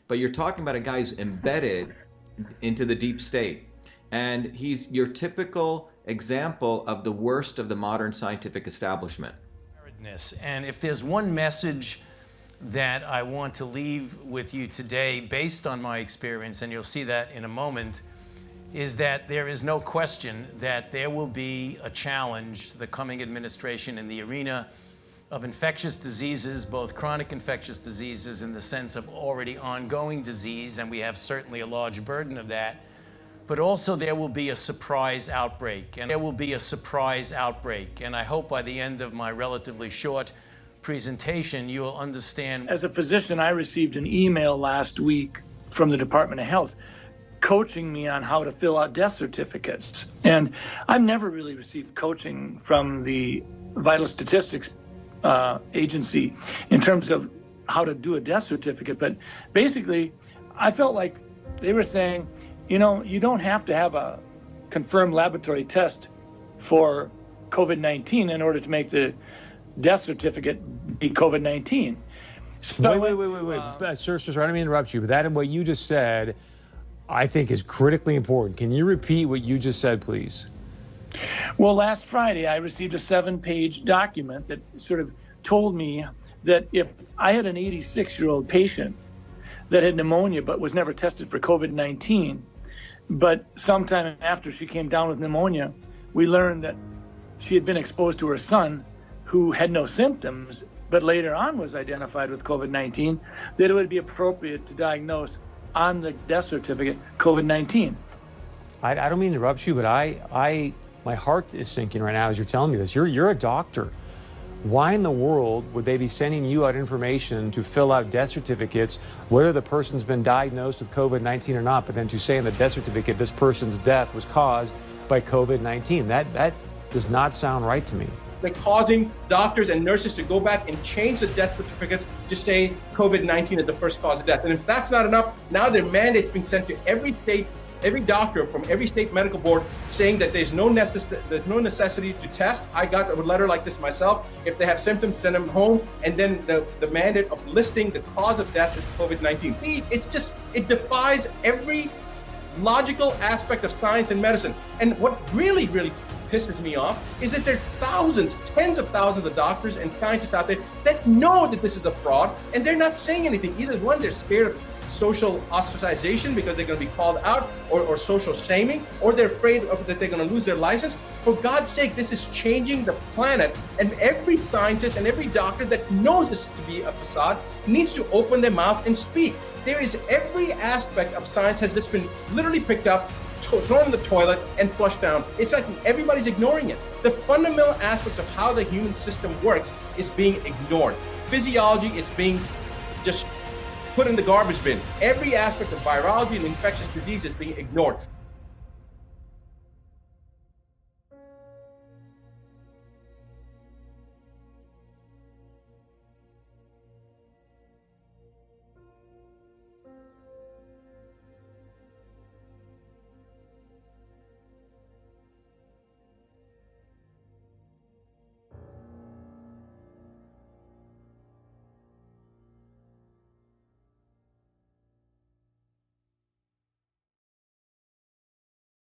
but you're talking about a guy who's embedded into the deep state. And he's your typical example of the worst of the modern scientific establishment. And if there's one message that I want to leave with you today, based on my experience, and you'll see that in a moment, is that there is no question that there will be a challenge to the coming administration in the arena of infectious diseases, both chronic infectious diseases in the sense of already ongoing disease, and we have certainly a large burden of that, but also there will be a surprise outbreak, and I hope by the end of my relatively short presentation, you will understand. As a physician, I received an email last week from the Department of Health coaching me on how to fill out death certificates. And I've never really received coaching from the Vital Statistics Agency in terms of how to do a death certificate. But basically, I felt like they were saying, you know, you don't have to have a confirmed laboratory test for COVID-19 in order to make the death certificate be COVID-19. So wait. Sir, I don't mean to interrupt you, but that what you just said, I think is critically important. Can you repeat what you just said, please? Well, last Friday, I received a 7-page document that sort of told me that if I had an 86-year-old patient that had pneumonia but was never tested for COVID-19, but sometime after she came down with pneumonia, we learned that she had been exposed to her son who had no symptoms, but later on was identified with COVID-19, that it would be appropriate to diagnose on the death certificate COVID-19. I don't mean to interrupt you, but my heart is sinking right now as you're telling me this. You're a doctor. Why in the world would they be sending you out information to fill out death certificates, whether the person's been diagnosed with COVID-19 or not, but then to say in the death certificate this person's death was caused by COVID-19? That does not sound right to me. They're causing doctors and nurses to go back and change the death certificates to say COVID-19 is the first cause of death. And if that's not enough, now their mandate's been sent to every state, every doctor from every state medical board saying that there's no necessity to test. I got a letter like this myself. If they have symptoms, send them home. And then the mandate of listing the cause of death is COVID-19. It defies every logical aspect of science and medicine. And what really, really pisses me off is that there are thousands, tens of thousands of doctors and scientists out there that know that this is a fraud, and they're not saying anything. Either one, they're scared of social ostracization because they're going to be called out, or social shaming, or they're afraid that they're going to lose their license. For God's sake, this is changing the planet, and every scientist and every doctor that knows this to be a facade needs to open their mouth and speak. There is every aspect of science has just been literally picked up, thrown in the toilet and flushed down. It's like everybody's ignoring it. The fundamental aspects of how the human system works is being ignored. Physiology is being just put in the garbage bin. Every aspect of virology and infectious disease is being ignored.